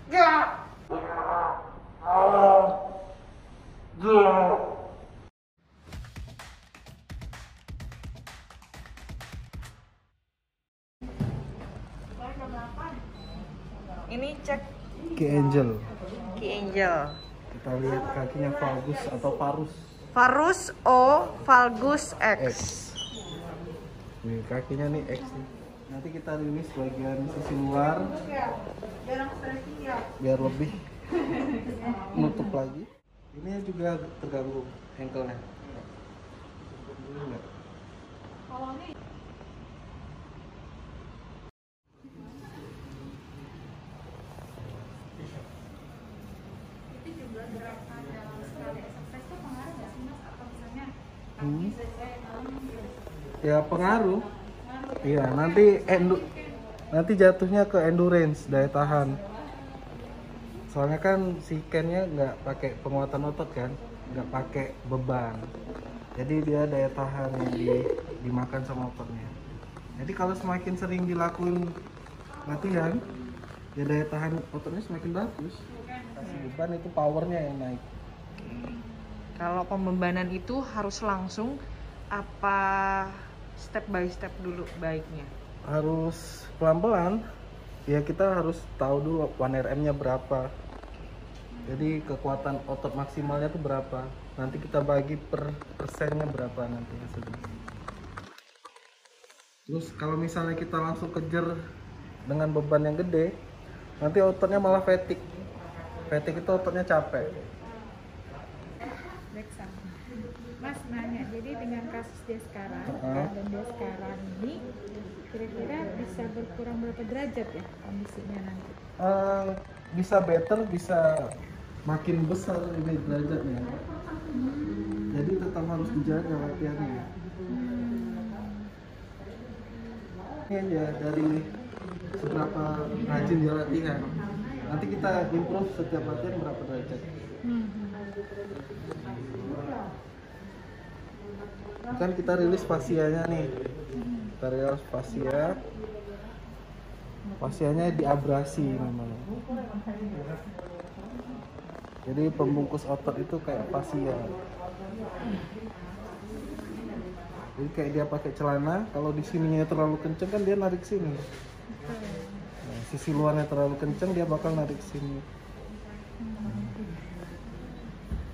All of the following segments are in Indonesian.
Ini cek Key Angel. Key Angel. Kita lihat kakinya valgus atau varus. Varus O, valgus X. Nih kakinya nih X nih. Nanti kita rilis bagian sisi luar biar lebih nutup lagi. Ini juga terganggu ankle-nya. Kalau ini itu juga gerakan dalam sekali exercise itu pengaruh nggak sih mas? Atau misalnya Ya pengaruh. Iya nanti jatuhnya ke endurance, daya tahan. Soalnya kan si Ken-nya nggak pakai penguatan otot kan, nggak pakai beban. Jadi dia daya tahan yang dimakan sama ototnya. Jadi kalau semakin sering dilakuin latihan, ya daya tahan ototnya semakin bagus. Kasih beban itu powernya yang naik. Kalau pembebanan itu harus langsung apa step by step dulu baiknya? Harus pelan-pelan. Ya kita harus tahu dulu 1RM-nya berapa. Jadi kekuatan otot maksimalnya itu berapa. Nanti kita bagi per persennya berapa nanti hasilnya. Terus kalau misalnya kita langsung kejar dengan beban yang gede, nanti ototnya malah fatigue. Fatigue itu ototnya capek. Mas nanya, jadi dengan kasus dia sekarang dan dia sekarang ini kira-kira bisa berkurang berapa derajat ya kondisinya nanti? Bisa better, bisa makin besar ini derajatnya. Jadi tetap harus dijaga latihannya. Ini ya dari seberapa rajin dia latihan. Nanti kita improve setiap latihan berapa derajat. Kan kita rilis fasianya nih. Kita rilis fasia. Fasianya diabrasi namanya. Jadi pembungkus otot itu kayak fasia. Jadi kayak dia pakai celana, kalau di sininya terlalu kenceng kan dia narik sini. Nah, sisi luarnya terlalu kenceng dia bakal narik sini.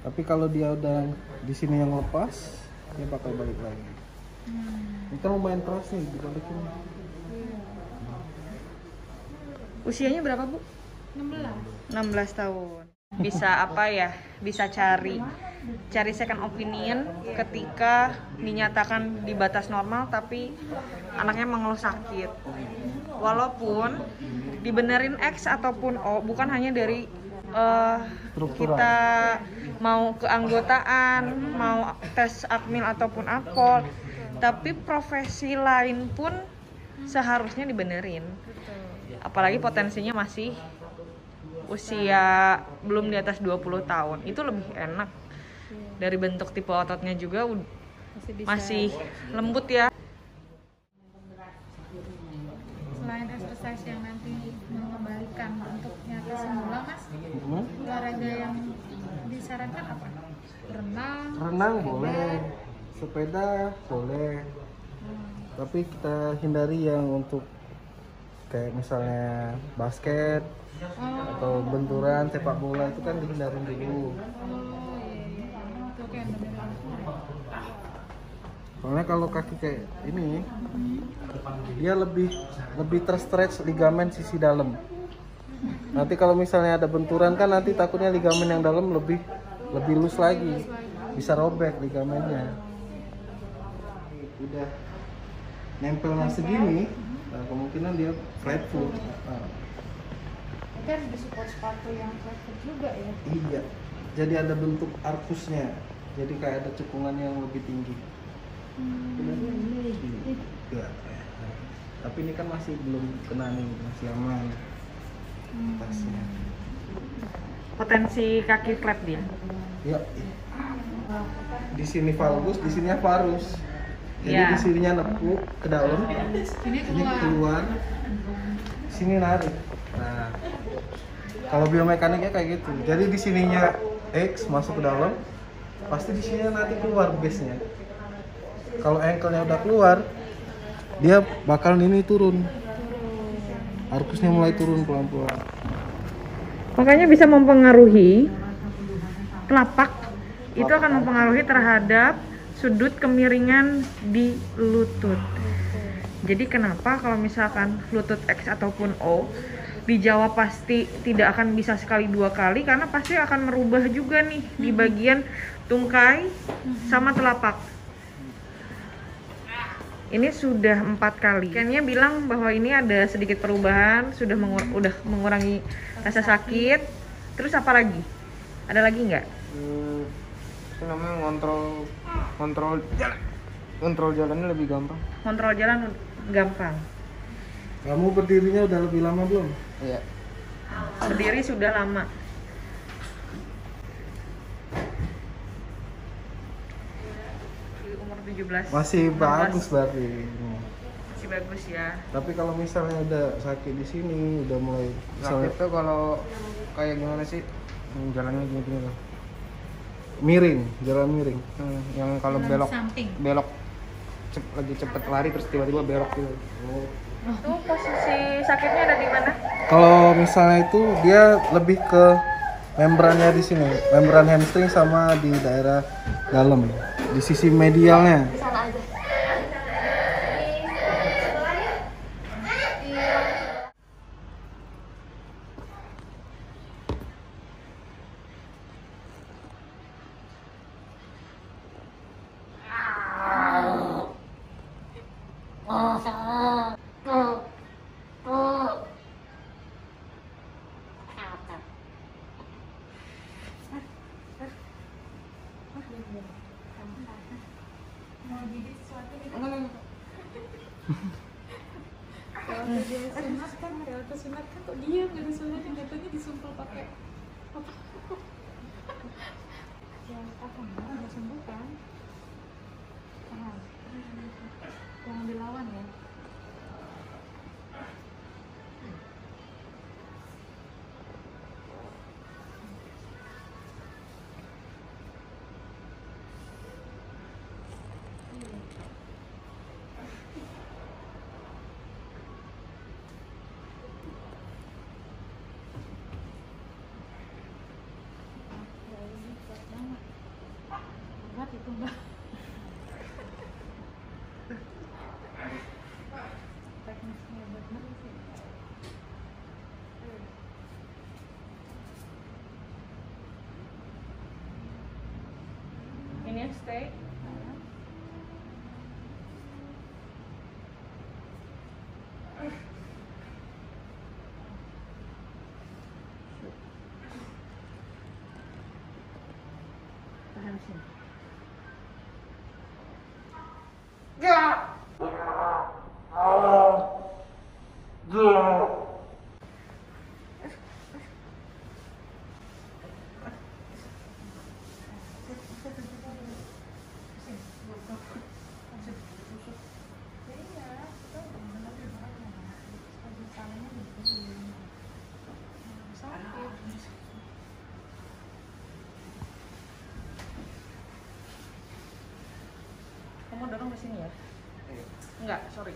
Tapi kalau dia udah di sini yang lepas, dia bakal balik lagi. Ini kan lumayan keras nih dibalikin. Usianya berapa Bu? 16 tahun. Bisa apa ya? Bisa cari second opinion ketika dinyatakan di batas normal tapi anaknya mengeluh sakit. Walaupun dibenerin X ataupun O, bukan hanya dari kita mau keanggotaan, mau tes akmil ataupun akpol, tapi profesi lain pun seharusnya dibenerin. Apalagi potensinya masih usia belum di atas 20 tahun. Itu lebih enak. Dari bentuk tipe ototnya juga masih lembut ya. Selain exercise yang nanti mengembalikan bentuknya ke semula mas, olahraga yang disarankan apa? Renang boleh, sepeda boleh. Tapi kita hindari yang untuk kayak misalnya basket atau benturan sepak bola itu kan dihindarin dulu. Soalnya kalau kaki kayak ini dia lebih terstretch ligamen sisi dalam. Nanti kalau misalnya ada benturan kan nanti takutnya ligamen yang dalam lebih loose lagi, bisa robek ligamennya. Udah nempelnya segini, nah kemungkinan dia flat foot. Itu harus disupport sepatu yang flat foot juga ya? Iya, jadi ada bentuk arkusnya, jadi kayak ada cekungan yang lebih tinggi. Enggak. Tapi ini kan masih belum kena nih, masih aman tasnya. Potensi kaki flat dia. Ya. Di sini valgus, di sininya varus. Jadi di sininya nepuk ke dalam, ini keluar, sini narik. Nah, Kalau biomekaniknya kayak gitu. Jadi di sininya X masuk ke dalam, pasti di sini nanti keluar base-nya. Kalau ankle-nya udah keluar, dia bakal ini turun. Arkusnya mulai turun pelan-pelan. Makanya bisa mempengaruhi telapak, itu akan mempengaruhi terhadap sudut kemiringan di lutut. Jadi kenapa kalau misalkan lutut X ataupun O dijawab pasti tidak akan bisa sekali dua kali, karena pasti akan merubah juga nih di bagian tungkai sama telapak. Ini sudah 4 kali. Kayaknya bilang bahwa ini ada sedikit perubahan, sudah udah mengurangi rasa sakit. Terus apa lagi? Ada lagi nggak? Itu namanya kontrol jalannya lebih gampang. Kontrol jalan gampang. Kamu berdirinya udah lebih lama belum? Iya. Berdiri sudah lama. Di umur 17. Masih 16. bagus berarti. Masih bagus ya. Tapi kalau misalnya udah sakit di sini, udah mulai misalnya Sakit tuh kalau kayak gimana sih? Jalannya gini-gini loh. miring, jalan miring. Yang kalau Jalan belok samping. lagi cepet lari terus tiba-tiba belok gitu. Itu posisi sakitnya ada di mana? Kalau misalnya itu dia lebih ke membrannya di sini, membran hamstring sama di daerah dalam, di sisi medialnya. Kalau sunat kan kok diam, nggak disunat, jatuhnya disumpel pakai apa? Ya apa nggak udah sembuh kan? Jangan dilawan ya. Berat itu mbak. Teknisnya benar sih. Ini yang stay. Tahan sini. Kamu dorong ke sini ya? Enggak, sorry.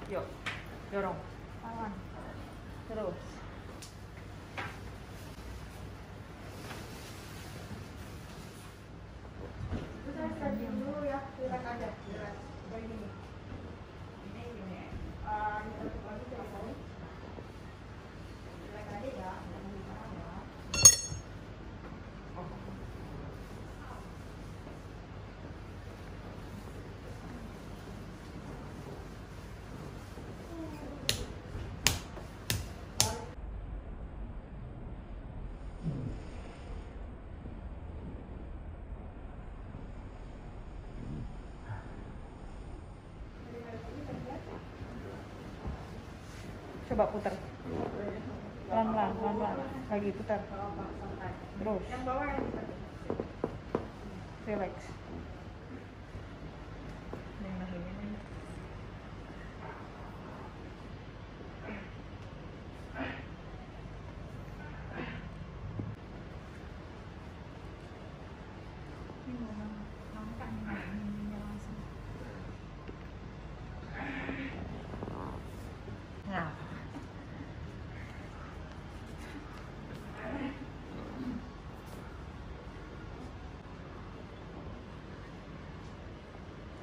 Yuk, dorong. Lawan. Terus. Coba putar. Pelan-pelan, pelan-pelan. Lagi putar. Terus. Relax.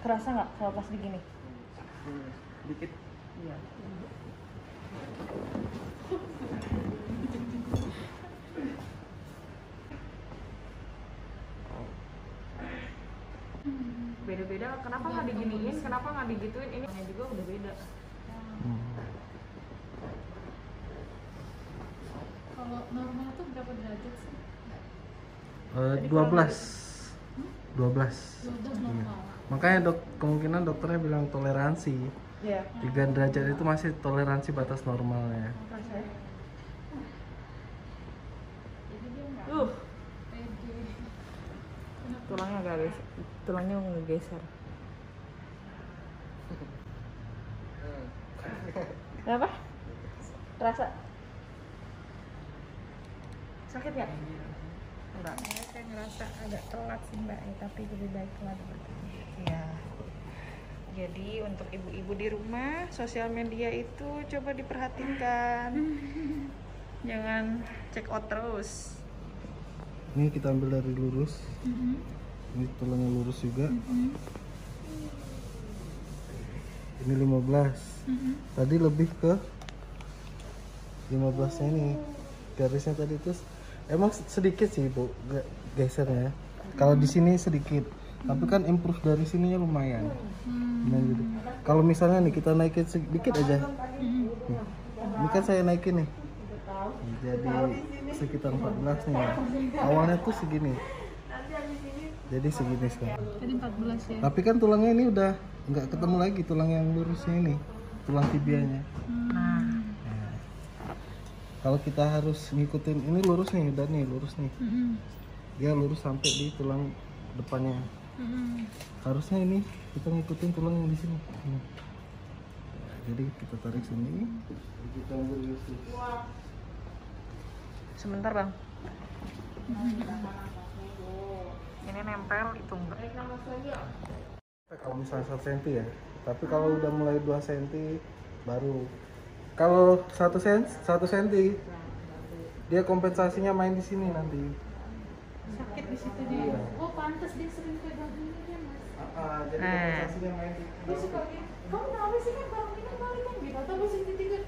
Kerasa nggak kalau pas digini? Dikit. Iya. Beda-beda. Kenapa nggak diginiin? Kenapa nggak digituin? Ini juga udah beda. Kalau normal tuh berapa derajat sih? 12. 12. 12 normal. Makanya kemungkinan dokternya bilang toleransi. Iya. 3 derajat itu masih toleransi batas normalnya. Kerasa ya? Jadi dia nggak pede. Tulangnya agak geser. Tulangnya ngegeser. Kenapa? Terasa? Sakit ya? Enggak. Ya, saya ngerasa agak telat sih mbak, tapi lebih baik telat. Ya. Jadi untuk ibu-ibu di rumah, sosial media itu coba diperhatikan. Jangan check out terus. Ini kita ambil dari lurus. Ini tulangnya lurus juga. Ini 15. Tadi lebih ke 15 nya ini. Garisnya tadi itu emang sedikit sih Bu gesernya. Kalau di sini sedikit. Tapi kan improve dari sininya lumayan. Nah, gitu. Kalau misalnya nih kita naikin sedikit aja. Ini kan saya naikin nih. Jadi sekitar 14 nih. Awalnya tuh segini. Jadi segini sekarang. Tadi 14 ya. Tapi kan tulangnya ini udah nggak ketemu lagi tulang yang lurusnya ini, tulang tibianya. Nah, kalau kita harus ngikutin ini lurus nih, udah nih lurus nih. Dia lurus sampai di tulang depannya. Harusnya ini kita ngikutin tulang yang di sini. Nah, jadi kita tarik sini, kita ambil lurus. Sebentar bang. Ini nempel itu enggak. Kalau misalnya 1 cm ya, tapi kalau udah mulai 2 cm baru. Kalau 1 cm dia kompensasinya main di sini nanti. Sakit di situ dia. Oh pantas dia sering pegang ini ya mas. Jadi kompensasinya main di Dia suka kamu kenapa sih kan barang ini kembali kan gitu atau masih ditinggal